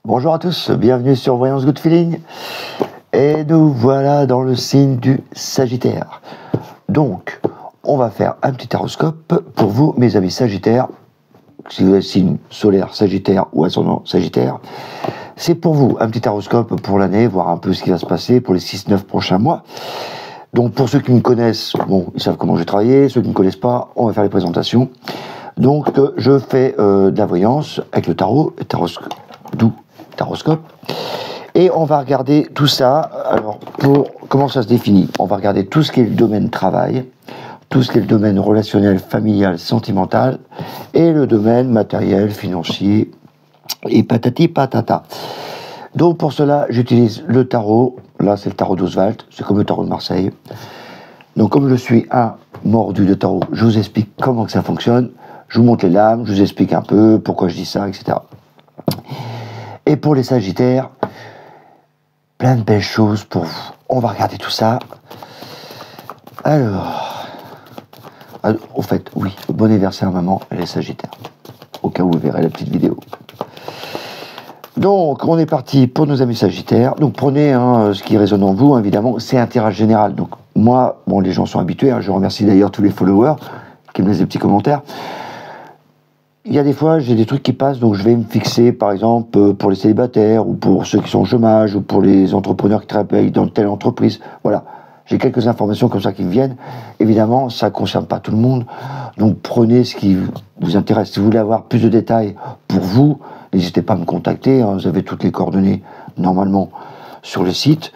Bonjour à tous, bienvenue sur Voyance Good Feeling. Et nous voilà dans le signe du Sagittaire. Donc, on va faire un petit horoscope pour vous, mes amis Sagittaires. Si vous avez signe solaire Sagittaire ou ascendant Sagittaire, c'est pour vous un petit horoscope pour l'année, voir un peu ce qui va se passer pour les 6-9 prochains mois. Donc, pour ceux qui me connaissent, bon, ils savent comment j'ai travaillé. Ceux qui ne me connaissent pas, on va faire les présentations. Donc, je fais de la voyance avec le tarot, taroscope. Et on va regarder tout ça. Alors, comment ça se définit? On va regarder tout ce qui est le domaine travail, tout ce qui est le domaine relationnel, familial, sentimental, et le domaine matériel, financier, et patati patata. Donc, pour cela, j'utilise le tarot. Là, c'est le tarot d'Oswald. C'est comme le tarot de Marseille. Donc, comme je suis un mordu de tarot, je vous explique comment que ça fonctionne. Je vous montre les lames, je vous explique un peu pourquoi je dis ça, etc. Et pour les Sagittaires, plein de belles choses pour vous. On va regarder tout ça. Alors, au fait, oui, bon anniversaire maman, elle est Sagittaire. Au cas où vous verrez la petite vidéo. Donc, on est parti pour nos amis Sagittaires. Donc, prenez ce qui résonne en vous, évidemment, c'est un tirage général. Donc, moi, bon, les gens sont habitués. Je remercie d'ailleurs tous les followers qui me laissent des petits commentaires. Il y a des fois, j'ai des trucs qui passent, donc je vais me fixer, par exemple, pour les célibataires, ou pour ceux qui sont au chômage, ou pour les entrepreneurs qui travaillent dans telle entreprise. Voilà. J'ai quelques informations comme ça qui me viennent. Évidemment, ça ne concerne pas tout le monde. Donc, prenez ce qui vous intéresse. Si vous voulez avoir plus de détails pour vous, n'hésitez pas à me contacter. Vous avez toutes les coordonnées, normalement, sur le site.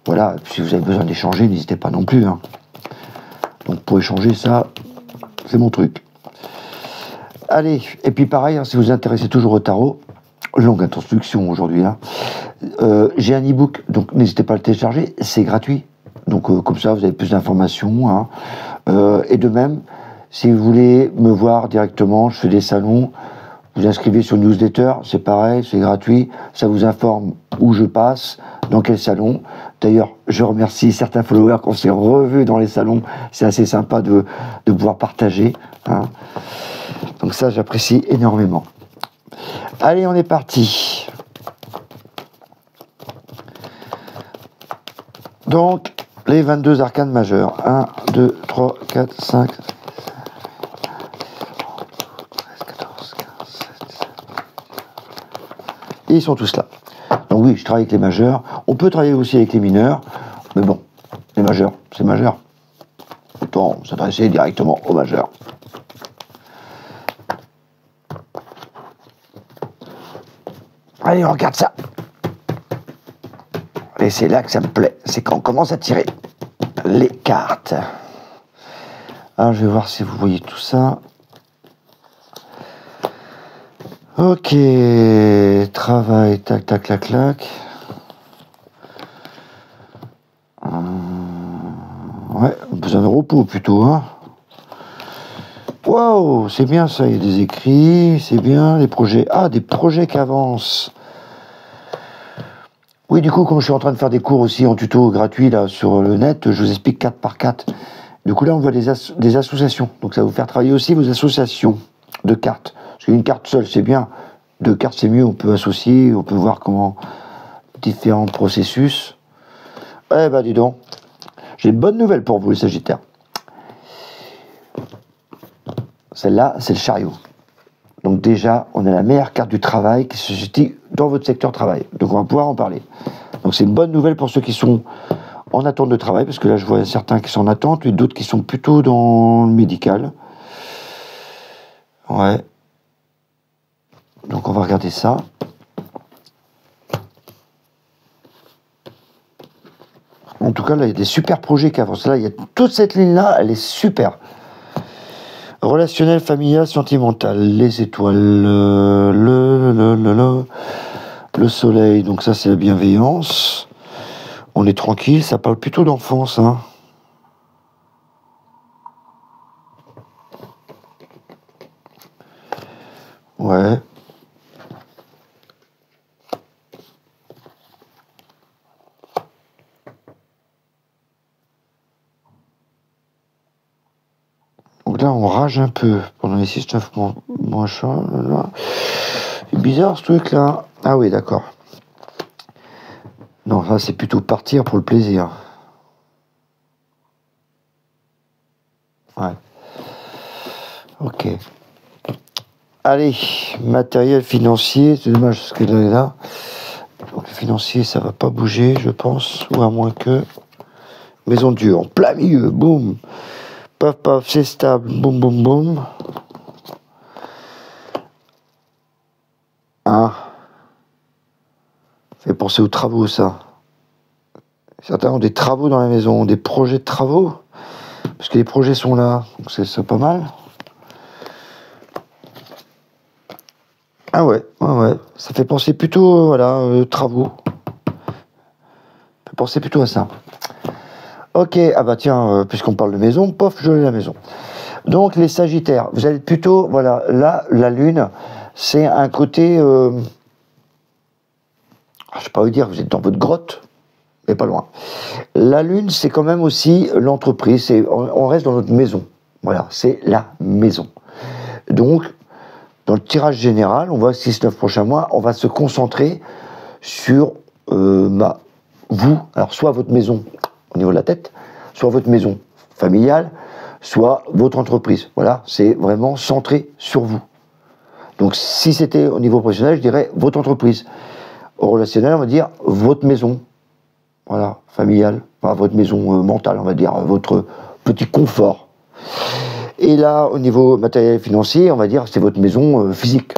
Voilà. Si vous avez besoin d'échanger, n'hésitez pas non plus. Donc, pour échanger, ça, c'est mon truc. Allez, et puis pareil, si vous vous intéressez toujours au tarot, longue introduction aujourd'hui, j'ai un e-book, donc n'hésitez pas à le télécharger, c'est gratuit, donc comme ça vous avez plus d'informations, et de même, si vous voulez me voir directement, je fais des salons, vous inscrivez sur newsletter, c'est pareil, c'est gratuit, ça vous informe où je passe, dans quel salon. D'ailleurs, je remercie certains followers qu'on s'est revus dans les salons, c'est assez sympa de pouvoir partager, Donc ça, j'apprécie énormément. Allez, on est parti. Donc, les 22 arcanes majeurs. 1, 2, 3, 4, 5, 6, 14, 15, 16, 17. Et ils sont tous là. Donc oui, je travaille avec les majeurs. On peut travailler aussi avec les mineurs. Mais bon, les majeurs, c'est majeur. Autant s'adresser directement aux majeurs. Allez, on regarde ça. Et c'est là que ça me plaît. C'est quand on commence à tirer les cartes. Alors, je vais voir si vous voyez tout ça. Ok. Travail, tac, tac, clac, clac. Ouais, besoin de repos plutôt, Wow, c'est bien ça, il y a des écrits, c'est bien, des projets. Ah, des projets qui avancent. Oui, du coup, comme je suis en train de faire des cours aussi en tuto gratuit là sur le net, je vous explique 4 par 4. Du coup, là, on voit des associations. Donc, ça va vous faire travailler aussi vos associations de cartes. Parce qu'une carte seule, c'est bien. 2 cartes, c'est mieux. On peut associer, on peut voir comment différents processus. Eh ben, dis donc. J'ai une bonne nouvelle pour vous, les Sagittaires. Celle-là, c'est le chariot. Donc déjà, on a la meilleure carte du travail qui se situe dans votre secteur travail. Donc on va pouvoir en parler. Donc c'est une bonne nouvelle pour ceux qui sont en attente de travail, parce que là je vois certains qui sont en attente, et d'autres qui sont plutôt dans le médical. Ouais. Donc on va regarder ça. En tout cas, là, il y a des super projets qui avancent. Là, il y a toute cette ligne-là, elle est super. Relationnel, familial, sentimental, les étoiles, le soleil, donc ça c'est la bienveillance. On est tranquille, ça parle plutôt d'enfance, Ouais. Donc là, on rage un peu pendant les 6-9 mois. C'est bizarre ce truc là. Ah oui, d'accord. Non, là c'est plutôt partir pour le plaisir. Ouais. Ok. Allez, matériel financier, c'est dommage ce que là. Donc le financier, ça va pas bouger, je pense, ou à moins que... Maison de Dieu, en plein milieu, boum. Paf, paf, c'est stable, boum, boum, boum. Ah. Ça fait penser aux travaux, ça. Certains ont des travaux dans la maison, des projets de travaux. Parce que les projets sont là, donc c'est pas mal. Ah ouais, ouais. Ça fait penser plutôt, voilà, travaux. Ça fait penser plutôt à ça. Ok, ah bah tiens, puisqu'on parle de maison, pof, je l'ai la maison. Donc les Sagittaires, vous allez plutôt, voilà, là, la Lune, c'est un côté, je sais pas vous dire, vous êtes dans votre grotte, mais pas loin. La Lune, c'est quand même aussi l'entreprise, on reste dans notre maison. Voilà, c'est la maison. Donc, dans le tirage général, on voit 6-9 prochains mois, on va se concentrer sur vous, alors soit votre maison au niveau de la tête, soit votre maison familiale, soit votre entreprise. Voilà, c'est vraiment centré sur vous. Donc si c'était au niveau professionnel, je dirais votre entreprise. Au relationnel, on va dire votre maison. Voilà, familiale, enfin, votre maison mentale, on va dire, votre petit confort. Et là, au niveau matériel financier, on va dire c'est votre maison physique.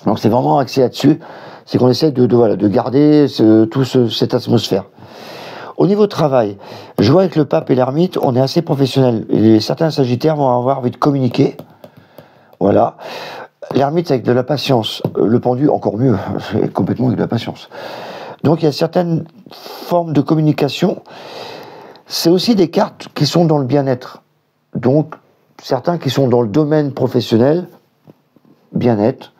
Donc c'est vraiment axé là-dessus, c'est qu'on essaie de garder cette atmosphère. Au niveau travail, je vois avec le pape et l'ermite, on est assez professionnel. Et certains sagittaires vont avoir envie de communiquer. Voilà. L'ermite, c'est avec de la patience. Le pendu, encore mieux, c'est complètement avec de la patience. Donc il y a certaines formes de communication. C'est aussi des cartes qui sont dans le bien-être. Donc certains qui sont dans le domaine professionnel, bien-être,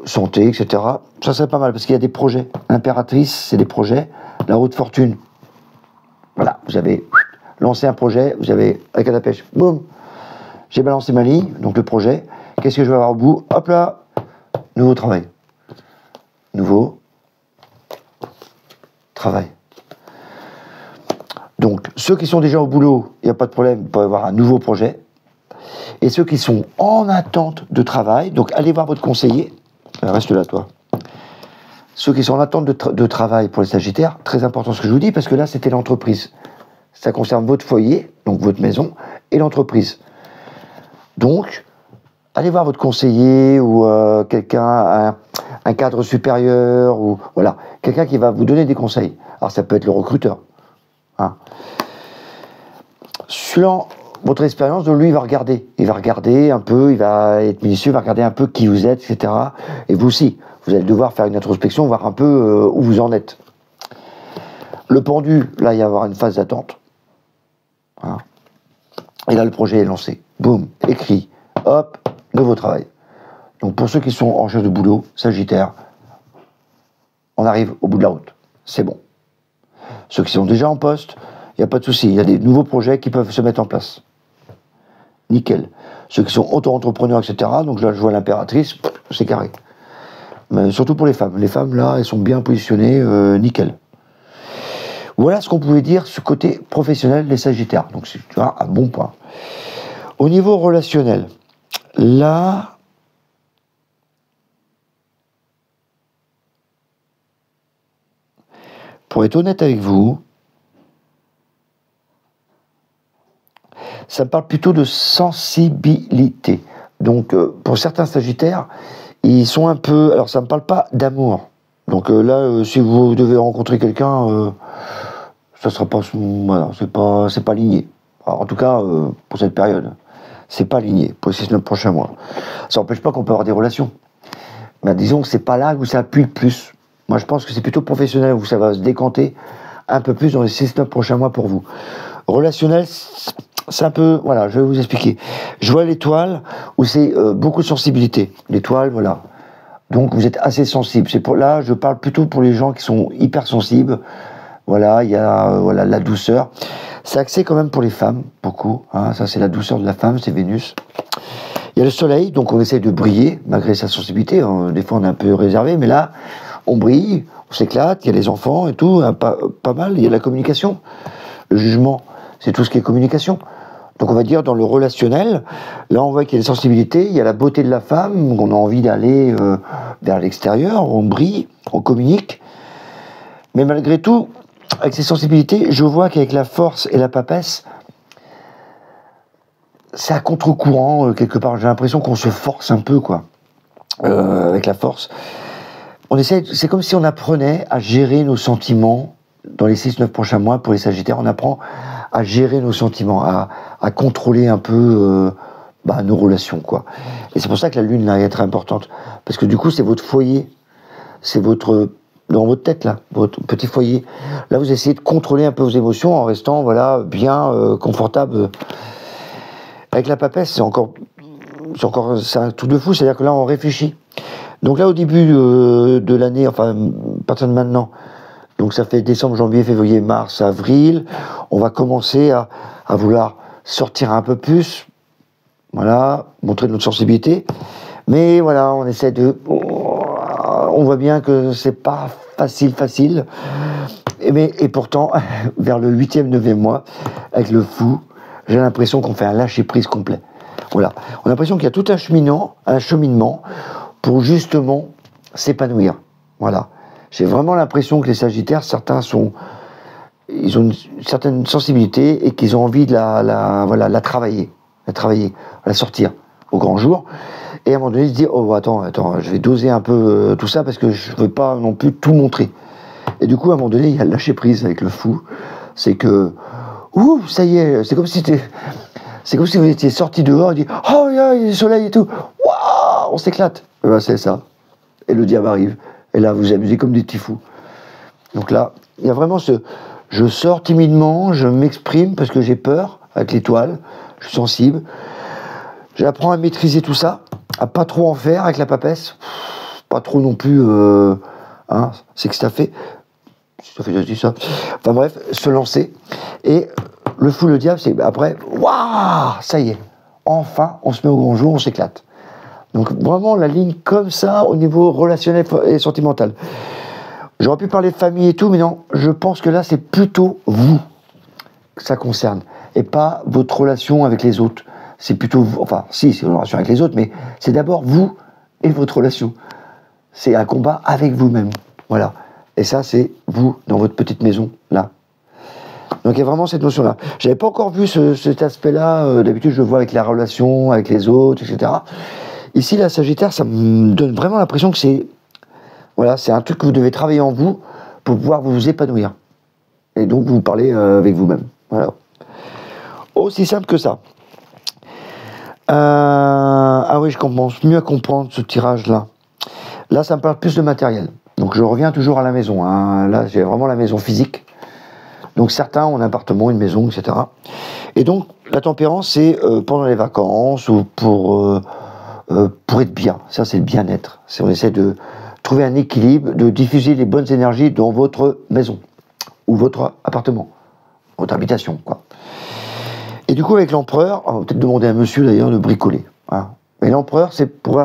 santé, etc. Ça serait pas mal parce qu'il y a des projets. L'impératrice, c'est des projets. La haute fortune, voilà, vous avez lancé un projet, vous avez, avec la pêche, boum, j'ai balancé ma ligne, donc le projet, qu'est-ce que je vais avoir au bout? Hop là, nouveau travail. Nouveau travail. Donc, ceux qui sont déjà au boulot, il n'y a pas de problème, vous pouvez avoir un nouveau projet. Et ceux qui sont en attente de travail, donc allez voir votre conseiller, reste là toi. Ceux qui sont en attente de travail pour les Sagittaires, très important ce que je vous dis, parce que là c'était l'entreprise. Ça concerne votre foyer, donc votre maison, et l'entreprise. Donc, allez voir votre conseiller ou quelqu'un, un cadre supérieur, ou voilà, quelqu'un qui va vous donner des conseils. Alors ça peut être le recruteur. Hein. Selon votre expérience, lui, il va regarder un peu, il va être minutieux, il va regarder un peu qui vous êtes, etc. Et vous aussi, vous allez devoir faire une introspection, voir un peu où vous en êtes. Le pendu, là, il va y avoir une phase d'attente. Hein. Et là, le projet est lancé. Boum, écrit, hop, nouveau travail. Donc, pour ceux qui sont en recherche de boulot, Sagittaire, on arrive au bout de la route. C'est bon. Ceux qui sont déjà en poste, il n'y a pas de souci. Il y a des nouveaux projets qui peuvent se mettre en place. Nickel. Ceux qui sont auto-entrepreneurs, etc. Donc là, je vois l'impératrice, c'est carré. Mais surtout pour les femmes. Les femmes, là, elles sont bien positionnées, nickel. Voilà ce qu'on pouvait dire sur le côté professionnel des Sagittaires. Donc, c'est, tu vois, un bon point. Au niveau relationnel, là, pour être honnête avec vous, ça me parle plutôt de sensibilité. Donc, pour certains Sagittaires, ils sont un peu... Alors, ça ne me parle pas d'amour. Donc là, si vous devez rencontrer quelqu'un, ça sera pas... Voilà, c'est pas aligné. Alors, en tout cas, pour cette période, c'est pas aligné pour les 6-9 prochains mois. Ça n'empêche pas qu'on peut avoir des relations. Mais disons que c'est pas là où ça appuie le plus. Moi, je pense que c'est plutôt professionnel où ça va se décanter un peu plus dans les 6-9 prochains mois pour vous. Relationnel... C'est un peu, voilà, je vais vous expliquer. Je vois l'étoile où c'est beaucoup de sensibilité. L'étoile, voilà. Donc vous êtes assez sensible. C'est pour là, je parle plutôt pour les gens qui sont hypersensibles. Voilà, il y a voilà la douceur. C'est axé quand même pour les femmes, beaucoup. Hein, ça, c'est la douceur de la femme, c'est Vénus. Il y a le soleil, donc on essaie de briller, malgré sa sensibilité. Hein. Des fois, on est un peu réservé, mais là, on brille, on s'éclate, il y a les enfants et tout, hein, pas mal. Il y a la communication. Le jugement, c'est tout ce qui est communication. Donc on va dire dans le relationnel, là on voit qu'il y a des sensibilités, il y a la beauté de la femme, on a envie d'aller vers l'extérieur, on brille, on communique. Mais malgré tout, avec ces sensibilités, je vois qu'avec la force et la papesse, c'est à contre-courant, quelque part. J'ai l'impression qu'on se force un peu, quoi, avec la force. On essaie, c'est comme si on apprenait à gérer nos sentiments dans les 6-9 prochains mois. Pour les Sagittaires, on apprend à gérer nos sentiments, à contrôler un peu nos relations, quoi. Et c'est pour ça que la Lune, là, est très importante. Parce que du coup, c'est votre foyer. C'est dans votre tête, là, votre petit foyer. Là, vous essayez de contrôler un peu vos émotions en restant, voilà, bien confortable. Avec la papesse, c'est un truc de fou, c'est-à-dire que là, on réfléchit. Donc là, au début de l'année, enfin, à partir de maintenant, donc ça fait décembre, janvier, février, mars, avril, on va commencer à vouloir sortir un peu plus, voilà, montrer notre sensibilité. Mais voilà, on essaie on voit bien que c'est pas facile. Et pourtant, vers le 8e, 9e mois, avec le fou, j'ai l'impression qu'on fait un lâcher-prise complet. Voilà. On a l'impression qu'il y a tout un cheminement pour justement s'épanouir. Voilà. J'ai vraiment l'impression que les Sagittaires, certains ils ont une certaine sensibilité et qu'ils ont envie de la travailler, la sortir au grand jour. Et à un moment donné, ils se disent, oh, attends, je vais doser un peu tout ça parce que je ne veux pas non plus tout montrer. Et du coup, à un moment donné, il y a le lâcher-prise avec le fou. C'est que, ça y est, c'est comme si vous étiez sorti dehors et dit, oh, il y a le soleil et tout, waouh, on s'éclate. Et ben, c'est ça. Et le diable arrive. Et là, vous vous amusez comme des petits fous. Donc là, il y a vraiment je sors timidement, je m'exprime parce que j'ai peur avec l'étoile, je suis sensible. J'apprends à maîtriser tout ça, à pas trop en faire avec la papesse, pas trop non plus, c'est que ça fait ça. Enfin bref, se lancer. Et le fou, le diable, c'est après, waouh, ça y est, enfin, on se met au grand jour, on s'éclate. Donc vraiment la ligne comme ça au niveau relationnel et sentimental. J'aurais pu parler de famille et tout, mais non, je pense que là c'est plutôt vous que ça concerne et pas votre relation avec les autres. C'est plutôt vous, enfin si c'est une relation avec les autres, mais c'est d'abord vous et votre relation. C'est un combat avec vous-même, voilà. Et ça c'est vous dans votre petite maison là. Donc il y a vraiment cette notion-là. J'avais pas encore vu cet aspect-là. D'habitude je le vois avec la relation avec les autres, etc. Ici, la Sagittaire, ça me donne vraiment l'impression que c'est un truc que vous devez travailler en vous pour pouvoir vous épanouir. Et donc, vous parlez avec vous-même. Voilà. Aussi simple que ça. Ah oui, je commence mieux à comprendre ce tirage-là. Là, ça me parle plus de matériel. Donc, je reviens toujours à la maison. Hein. Là, j'ai vraiment la maison physique. Donc, certains ont un appartement, une maison, etc. Et donc, la tempérance, c'est pendant les vacances ou pour être bien. Ça, c'est le bien-être. On essaie de trouver un équilibre, de diffuser les bonnes énergies dans votre maison ou votre appartement, votre habitation, quoi. Et du coup, avec l'empereur, on va peut-être demander à monsieur d'ailleurs de bricoler. Hein. Mais l'empereur,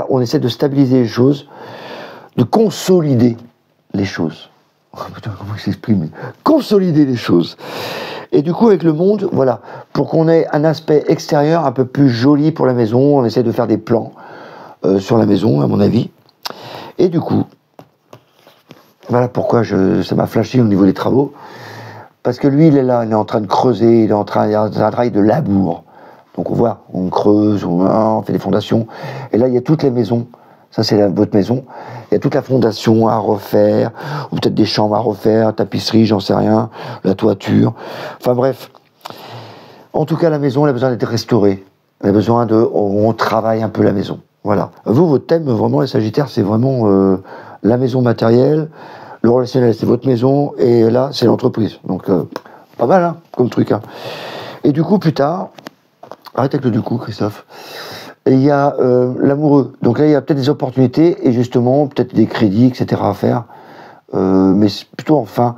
on essaie de stabiliser les choses, de consolider les choses. Oh, putain, comment il s'exprime ? Consolider les choses. Et du coup, avec le monde, voilà, pour qu'on ait un aspect extérieur un peu plus joli pour la maison, on essaie de faire des plans sur la maison, à mon avis. Et du coup, voilà pourquoi ça m'a flashé au niveau des travaux. Parce que lui, il est là, il est en train de creuser, il y a un travail de labour. Donc on voit, on creuse, on fait des fondations. Et là, il y a toutes les maisons. Ça, c'est votre maison. Il y a toute la fondation à refaire, ou peut-être des chambres à refaire, tapisserie, j'en sais rien, la toiture. Enfin bref. En tout cas, la maison, elle a besoin d'être restaurée. Elle a besoin on travaille un peu la maison. Voilà. Vous, votre thème, vraiment, les Sagittaires, c'est vraiment la maison matérielle, le relationnel, c'est votre maison, et là, c'est l'entreprise. Donc, pas mal, hein, comme truc. Hein. Et du coup, plus tard, arrête avec le du coup, Christophe. Et il y a l'amoureux. Donc là, il y a peut-être des opportunités, et justement, peut-être des crédits, etc. à faire. Mais c'est plutôt, enfin,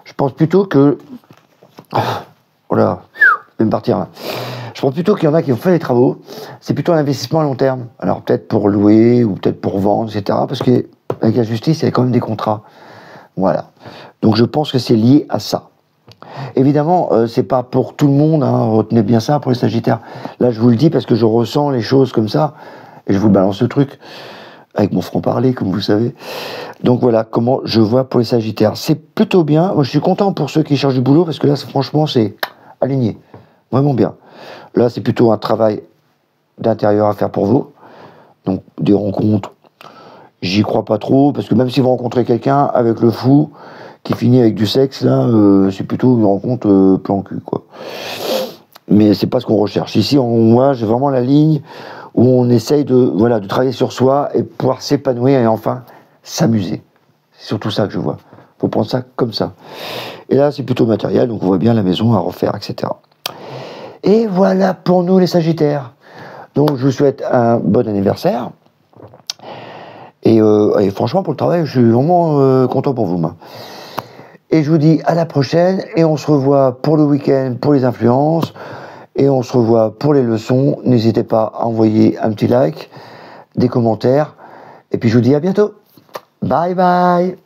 je pense plutôt que... Voilà, je vais me partir là. Je pense plutôt qu'il y en a qui ont fait les travaux, c'est plutôt un investissement à long terme. Alors peut-être pour louer, ou peut-être pour vendre, etc. Parce qu'avec la justice, il y a quand même des contrats. Voilà. Donc je pense que c'est lié à ça. Évidemment, c'est pas pour tout le monde, hein, retenez bien ça pour les Sagittaires. Là, je vous le dis parce que je ressens les choses comme ça, et je vous balance le truc, avec mon franc-parler, comme vous savez. Donc voilà comment je vois pour les Sagittaires. C'est plutôt bien. Moi, je suis content pour ceux qui cherchent du boulot, parce que là, franchement, c'est aligné. Vraiment bien. Là, c'est plutôt un travail d'intérieur à faire pour vous. Donc, des rencontres, j'y crois pas trop, parce que même si vous rencontrez quelqu'un avec le fou, qui finit avec du sexe, là, c'est plutôt une rencontre plan cul, quoi. Mais c'est pas ce qu'on recherche. Ici, moi, j'ai vraiment la ligne où on essaye de travailler sur soi et pouvoir s'épanouir et enfin s'amuser. C'est surtout ça que je vois. Faut prendre ça comme ça. Et là, c'est plutôt matériel, donc on voit bien la maison à refaire, etc. Et voilà pour nous, les Sagittaires. Donc, je vous souhaite un bon anniversaire. Et franchement, pour le travail, je suis vraiment content pour vous, moi. Et je vous dis à la prochaine, et on se revoit pour le week-end, pour les influences, et on se revoit pour les leçons. N'hésitez pas à envoyer un petit like, des commentaires, et puis je vous dis à bientôt. Bye bye.